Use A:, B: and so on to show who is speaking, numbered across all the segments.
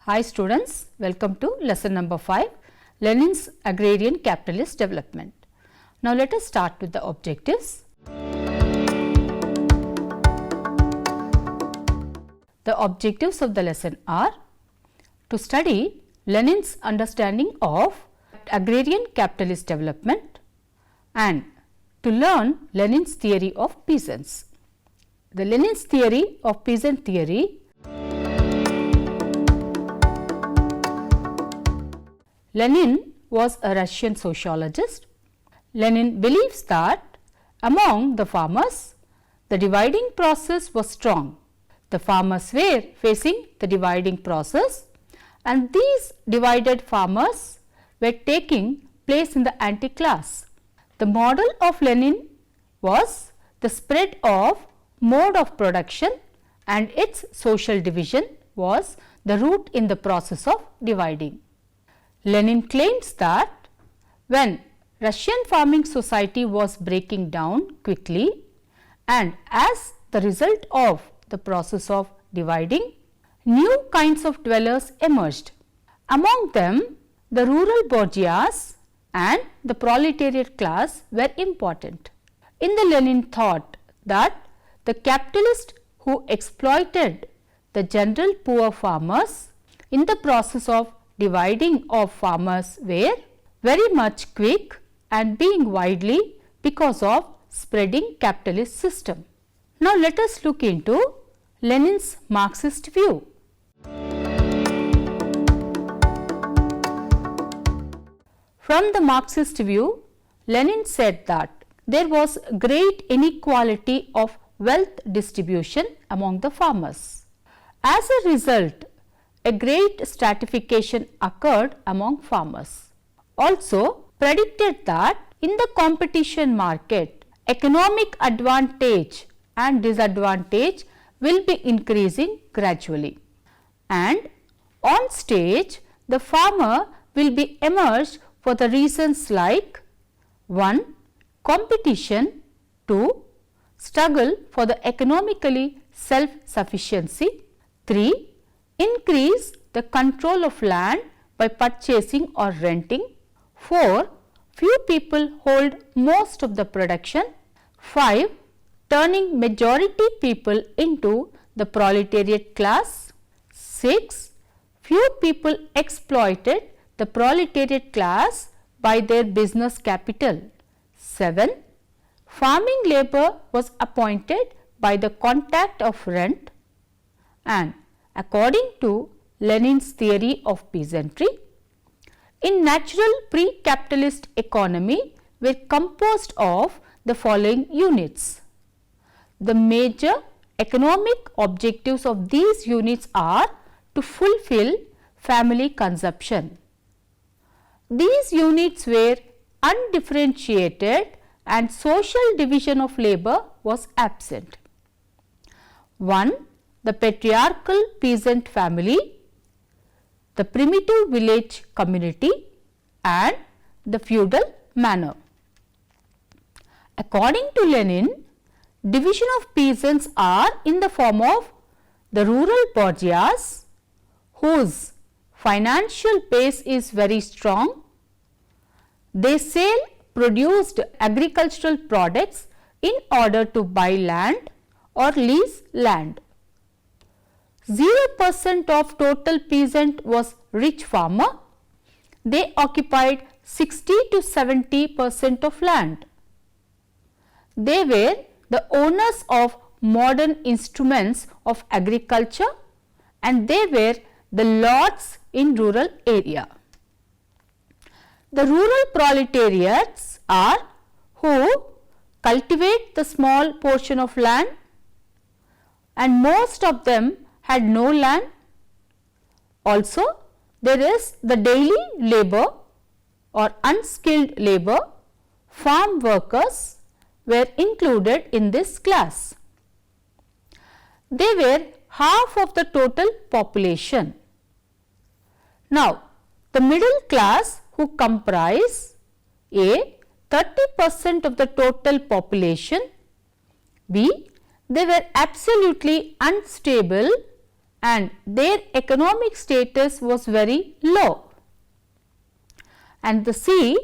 A: Hi students, welcome to lesson number 5, Lenin's Agrarian Capitalist Development. Now let us start with the objectives. The objectives of the lesson are to study Lenin's understanding of agrarian capitalist development and to learn Lenin's theory of peasants. The Lenin's theory of peasant theory. Lenin was a Russian sociologist. Lenin believes that among the farmers, the dividing process was strong. The farmers were facing the dividing process and these divided farmers were taking place in the anti-class. The model of Lenin was the spread of mode of production and its social division was the root in the process of dividing. Lenin claims that when Russian farming society was breaking down quickly and as the result of the process of dividing, new kinds of dwellers emerged. Among them, the rural bourgeois and the proletariat class were important. In the Lenin thought that the capitalist who exploited the general poor farmers in the process of dividing of farmers were very much quick and being widely because of spreading capitalist system. Now let us look into Lenin's Marxist view. From the Marxist view, Lenin said that there was great inequality of wealth distribution among the farmers. As a result, a great stratification occurred among farmers. Also predicted that in the competition market, economic advantage and disadvantage will be increasing gradually. And on stage, the farmer will be emerged for the reasons like 1. Competition, 2. Struggle for the economically self-sufficiency, 3. Increase the control of land by purchasing or renting, 4. Few people hold most of the production, 5. Turning majority people into the proletariat class, 6. Few people exploited the proletariat class by their business capital, 7. Farming labor was appointed by the contact of rent, and according to Lenin's theory of peasantry, in natural pre-capitalist economy were composed of the following units. The major economic objectives of these units are to fulfill family consumption. These units were undifferentiated and social division of labor was absent. 1. The patriarchal peasant family, the primitive village community and the feudal manor. According to Lenin, division of peasants are in the form of the rural bourgeois whose financial base is very strong. They sell produced agricultural products in order to buy land or lease land. 0% of total peasant was rich farmer. They occupied 60 to 70% of land. They were the owners of modern instruments of agriculture and they were the lords in rural area. The rural proletariats are who cultivate the small portion of land and most of them had no land. Also, there is the daily labor or unskilled labor. Farm workers were included in this class. They were half of the total population. Now, the middle class who comprise A. 30% of the total population, B. They were absolutely unstable and their economic status was very low. And the C,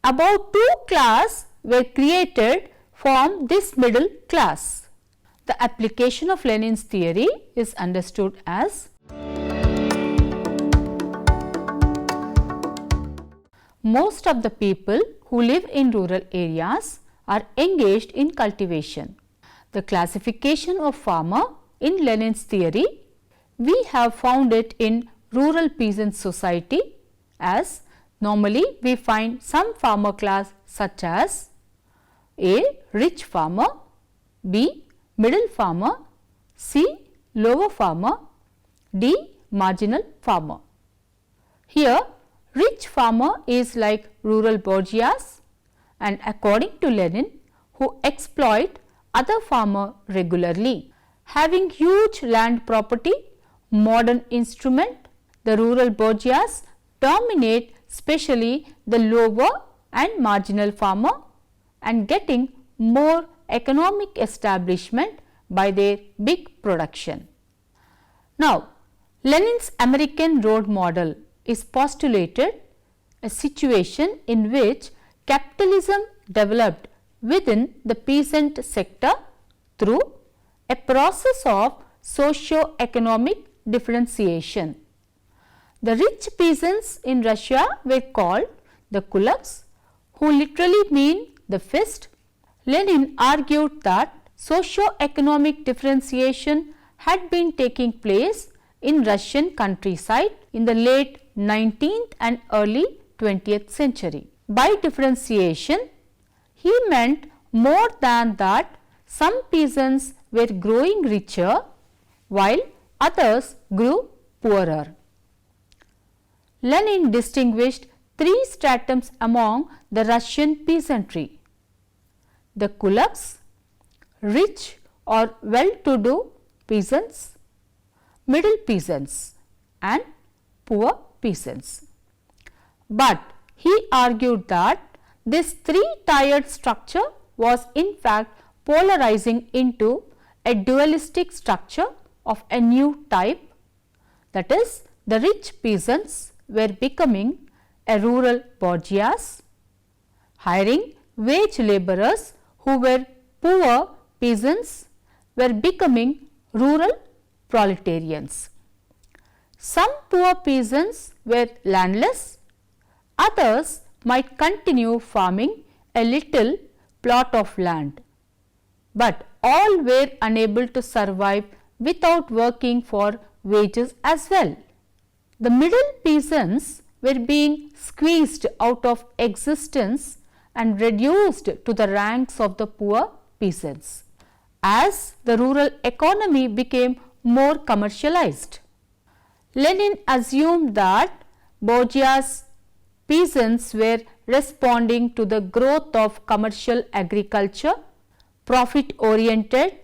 A: about 2 classes were created from this middle class. The application of Lenin's theory is understood as most of the people who live in rural areas are engaged in cultivation. The classification of farmer in Lenin's theory, we have found it in rural peasant society, as normally we find some farmer class such as A, rich farmer, B, middle farmer, C, lower farmer, D, marginal farmer. Here rich farmer is like rural bourgeois, and according to Lenin, who exploit other farmer regularly. Having huge land property, modern instrument, the rural bourgeois dominate especially the lower and marginal farmer and getting more economic establishment by their big production. Now, Lenin's American road model is postulated a situation in which capitalism developed within the peasant sector through a process of socio-economic differentiation. The rich peasants in Russia were called the kulaks, who literally mean the fist. Lenin argued that socio-economic differentiation had been taking place in Russian countryside in the late 19th and early 20th century. By differentiation, he meant more than that some peasants were growing richer while others grew poorer. Lenin distinguished 3 stratums among the Russian peasantry: the kulaks, rich or well-to-do peasants, middle peasants and poor peasants. But he argued that this 3-tiered structure was in fact polarizing into a dualistic structure of a new type, that is, the rich peasants were becoming a rural bourgeois, hiring wage laborers who were poor peasants were becoming rural proletarians. Some poor peasants were landless, others might continue farming a little plot of land, but all were unable to survive without working for wages as well. The middle peasants were being squeezed out of existence and reduced to the ranks of the poor peasants as the rural economy became more commercialized. Lenin assumed that bourgeois peasants were responding to the growth of commercial agriculture, profit oriented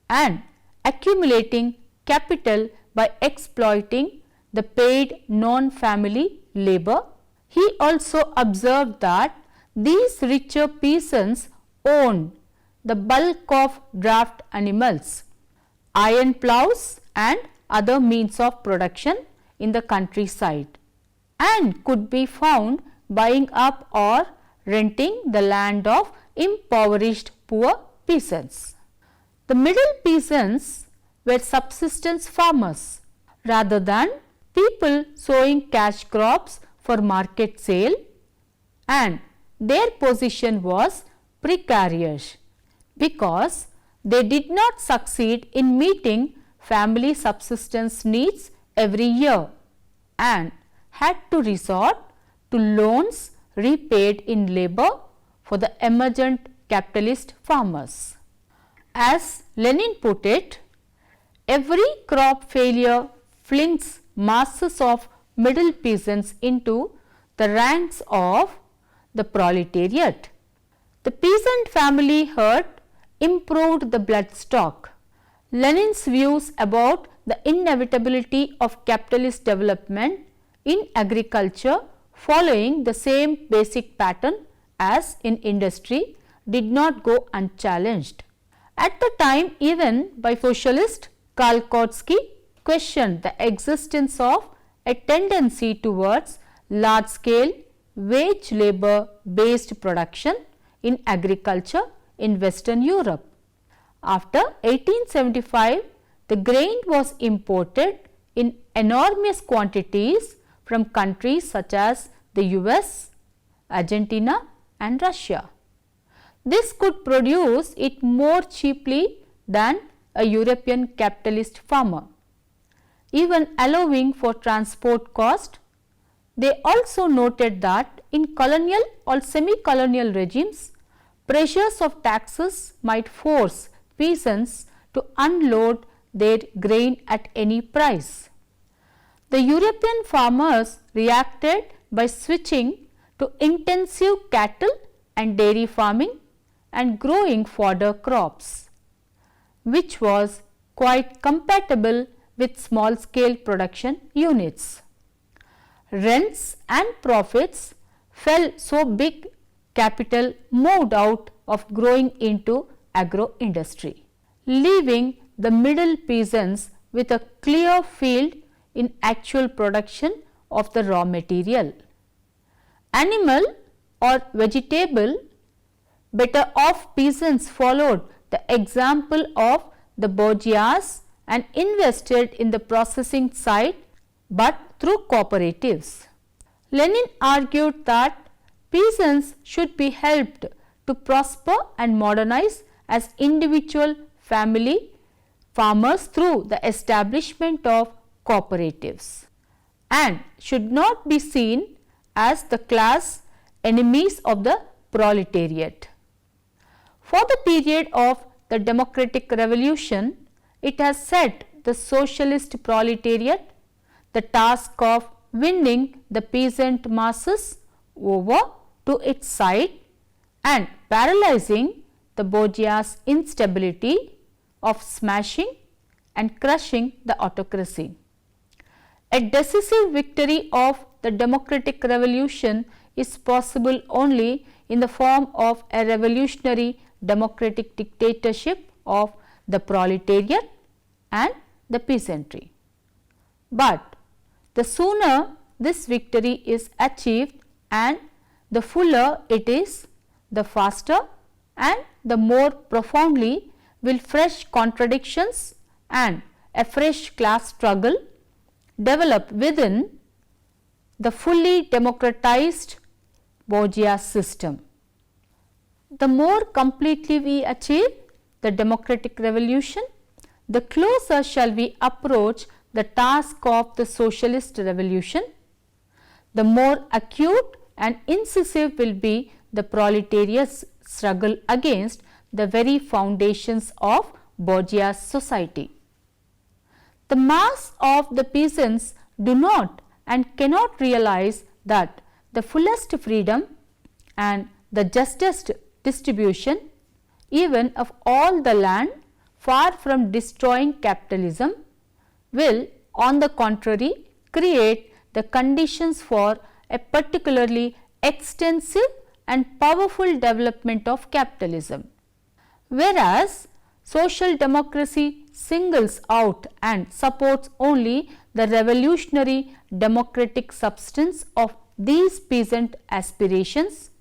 A: and accumulating capital by exploiting the paid non-family labor. He also observed that these richer peasants owned the bulk of draft animals, iron plows and other means of production in the countryside, and could be found buying up or renting the land of impoverished poor peasants. The middle peasants were subsistence farmers rather than people sowing cash crops for market sale, and their position was precarious because they did not succeed in meeting family subsistence needs every year and had to resort to loans repaid in labor for the emergent capitalist farmers. As Lenin put it, every crop failure flings masses of middle peasants into the ranks of the proletariat. The peasant family herd improved the blood stock. Lenin's views about the inevitability of capitalist development in agriculture following the same basic pattern as in industry did not go unchallenged. At the time, even by socialist Karl Kautsky, questioned the existence of a tendency towards large scale wage labor based production in agriculture in Western Europe. After 1875, the grain was imported in enormous quantities from countries such as the US, Argentina and Russia. This could produce it more cheaply than a European capitalist farmer, even allowing for transport cost. They also noted that in colonial or semi-colonial regimes, pressures of taxes might force peasants to unload their grain at any price. The European farmers reacted by switching to intensive cattle and dairy farming and growing fodder crops, which was quite compatible with small scale production units. Rents and profits fell so big capital moved out of growing into agro industry, leaving the middle peasants with a clear field in actual production of the raw material. Animal or vegetable better off peasants followed the example of the bourgeois and invested in the processing side, but through cooperatives. Lenin argued that peasants should be helped to prosper and modernize as individual family farmers through the establishment of cooperatives, and should not be seen as the class enemies of the proletariat. For the period of the democratic revolution, it has set the socialist proletariat the task of winning the peasant masses over to its side and paralyzing the bourgeois instability of smashing and crushing the autocracy. A decisive victory of the democratic revolution is possible only in the form of a revolutionary democratic dictatorship of the proletariat and the peasantry. But the sooner this victory is achieved and the fuller it is, the faster and the more profoundly will fresh contradictions and a fresh class struggle develop within the fully democratized bourgeois system. The more completely we achieve the democratic revolution, the closer shall we approach the task of the socialist revolution, the more acute and incisive will be the proletariat's struggle against the very foundations of bourgeois society. The mass of the peasants do not and cannot realize that the fullest freedom and the justest distribution even of all the land, far from destroying capitalism, will on the contrary create the conditions for a particularly extensive and powerful development of capitalism. Whereas social democracy singles out and supports only the revolutionary democratic substance of these peasant aspirations,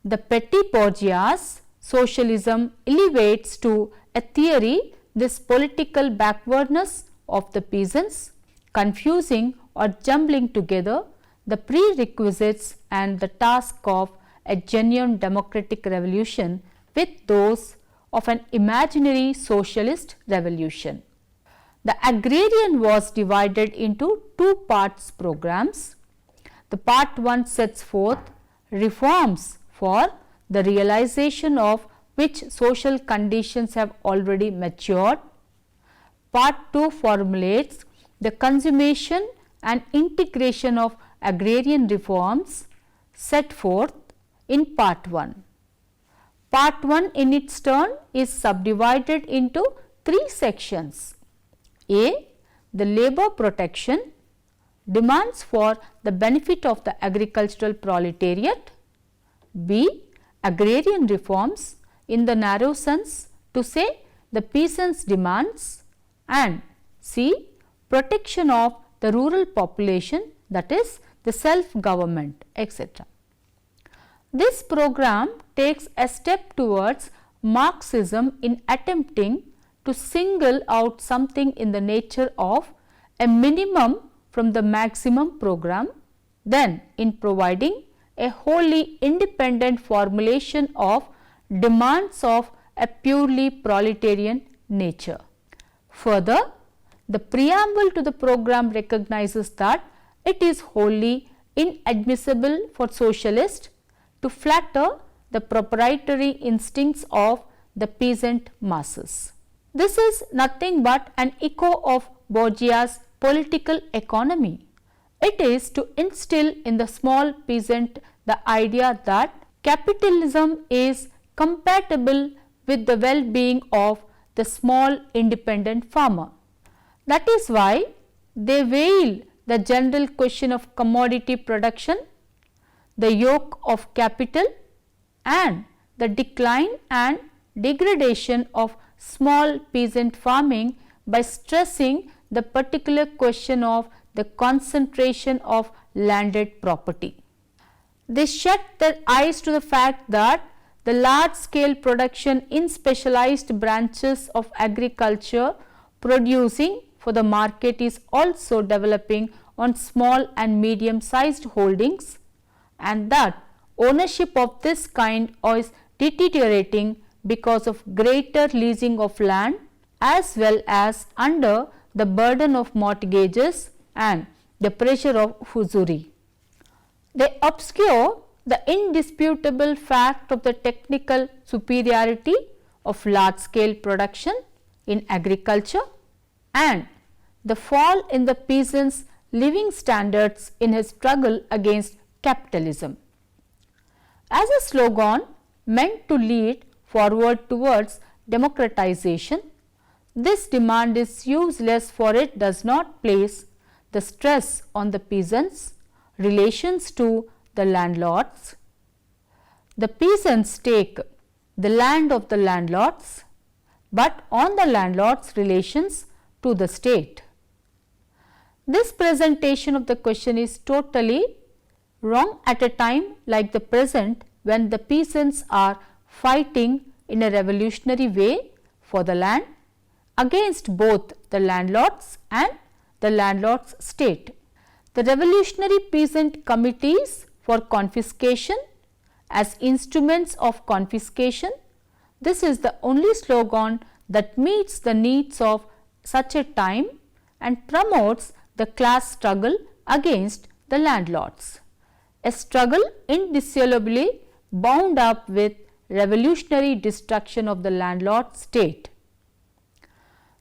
A: the petty bourgeois socialism elevates to a theory this political backwardness of the peasants, confusing or jumbling together the prerequisites and the task of a genuine democratic revolution with those of an imaginary socialist revolution. The Agrarian was divided into two parts programs. The part 1 sets forth reforms for the realization of which social conditions have already matured. Part 2 formulates the consummation and integration of agrarian reforms set forth in part 1. Part 1 in its turn is subdivided into 3 sections. A. The labor protection, demands for the benefit of the agricultural proletariat. B. Agrarian reforms in the narrow sense, to say the peasants' demands. And C. protection of the rural population, that is the self-government, etc. This program takes a step towards Marxism in attempting to single out something in the nature of a minimum from the maximum program, then in providing a wholly independent formulation of demands of a purely proletarian nature. Further, the preamble to the program recognizes that it is wholly inadmissible for socialists to flatter the proprietary instincts of the peasant masses. This is nothing but an echo of Bourdieu's political economy. It is to instill in the small peasant the idea that capitalism is compatible with the well-being of the small independent farmer. That is why they veil the general question of commodity production, the yoke of capital, and the decline and degradation of small peasant farming by stressing the particular question of the concentration of landed property. They shut their eyes to the fact that the large scale production in specialized branches of agriculture producing for the market is also developing on small and medium sized holdings, and that ownership of this kind is deteriorating because of greater leasing of land as well as under the burden of mortgages and the pressure of usury. They obscure the indisputable fact of the technical superiority of large scale production in agriculture and the fall in the peasant's living standards in his struggle against capitalism. As a slogan meant to lead forward towards democratization, this demand is useless, for it does not place the stress on the peasants' relations to the landlords. The peasants take the land of the landlords, but on the landlords' relations to the state. This presentation of the question is totally wrong at a time like the present, when the peasants are fighting in a revolutionary way for the land against both the landlords and the landlord's state. The revolutionary peasant committees for confiscation as instruments of confiscation, this is the only slogan that meets the needs of such a time and promotes the class struggle against the landlords, a struggle indissolubly bound up with revolutionary destruction of the landlord state.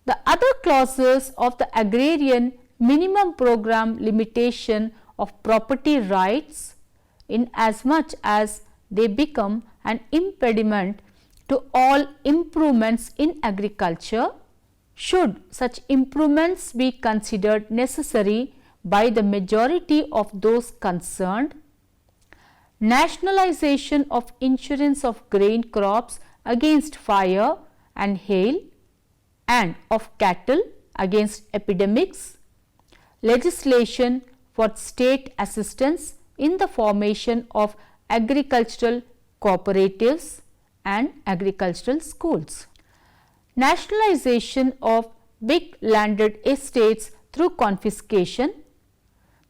A: The other clauses of the agrarian minimum program limitation of property rights, in as much as they become an impediment to all improvements in agriculture, should such improvements be considered necessary by the majority of those concerned, nationalization of insurance of grain crops against fire and hail and of cattle against epidemics, legislation for state assistance in the formation of agricultural cooperatives and agricultural schools, nationalization of big landed estates through confiscation,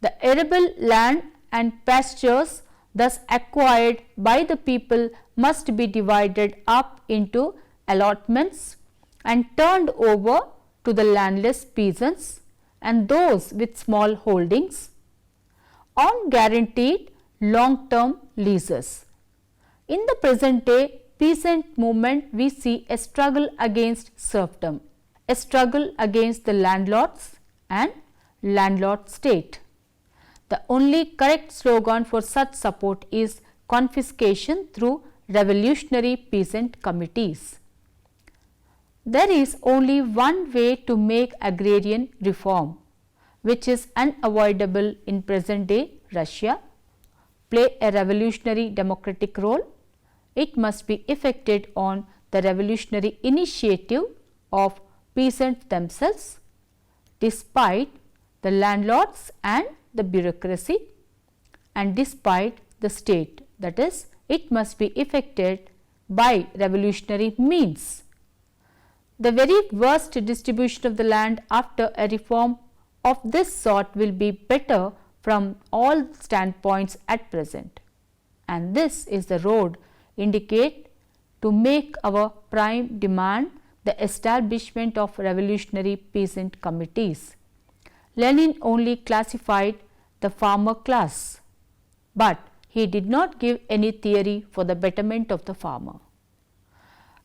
A: the arable land and pastures thus acquired by the people must be divided up into allotments and turned over to the landless peasants and those with small holdings on guaranteed long term leases. In the present day peasant movement, we see a struggle against serfdom, a struggle against the landlords and landlord state. The only correct slogan for such support is confiscation through revolutionary peasant committees. There is only one way to make agrarian reform, which is unavoidable in present day Russia, play a revolutionary democratic role. It must be effected on the revolutionary initiative of peasants themselves, despite the landlords and the bureaucracy, and despite the state, that is, it must be effected by revolutionary means. The very worst distribution of the land after a reform of this sort will be better from all standpoints at present, and this is the road indicate to make our prime demand the establishment of revolutionary peasant committees. Lenin only classified the farmer class, but he did not give any theory for the betterment of the farmer.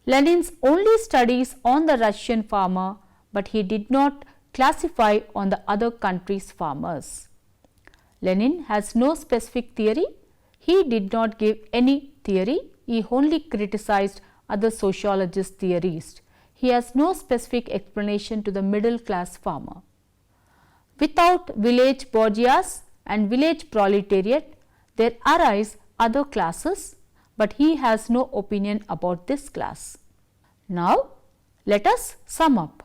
A: Lenin's only studies on the Russian farmer, but he did not classify on the other countries' farmers. Lenin has no specific theory. He did not give any theory. He only criticized other sociologists' theories. He has no specific explanation to the middle class farmer. Without village bourgeois and village proletariat, there arise other classes, but he has no opinion about this class. Now, let us sum up.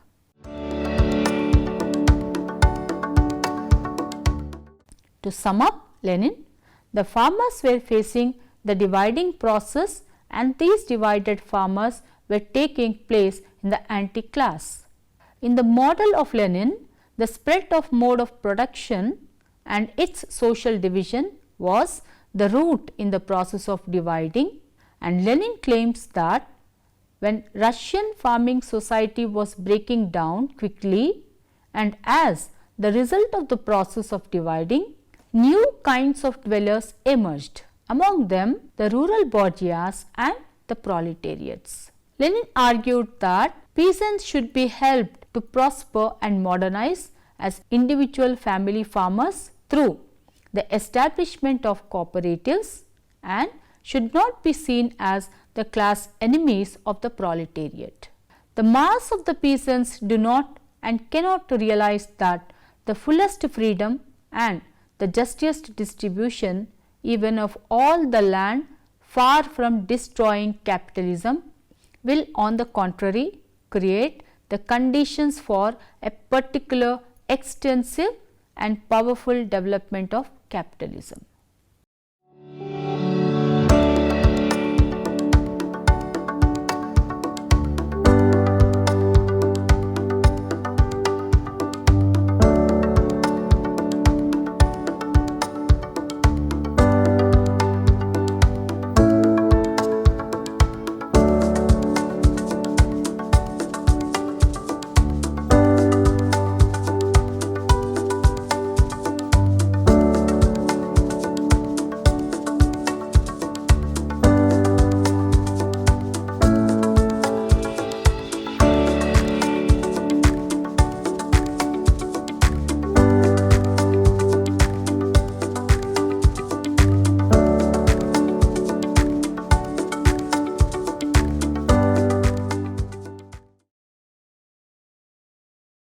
A: To sum up Lenin, the farmers were facing the dividing process, and these divided farmers were taking place in the anti-class. In the model of Lenin, the spread of mode of production and its social division was the root in the process of dividing, and Lenin claims that when Russian farming society was breaking down quickly, and as the result of the process of dividing, new kinds of dwellers emerged, among them the rural bourgeois and the proletariats. Lenin argued that peasants should be helped to prosper and modernize as individual family farmers through the establishment of cooperatives, and should not be seen as the class enemies of the proletariat. The mass of the peasants do not and cannot realize that the fullest freedom and the justest distribution even of all the land, far from destroying capitalism, will on the contrary create the conditions for a particular extensive and powerful development of capitalism.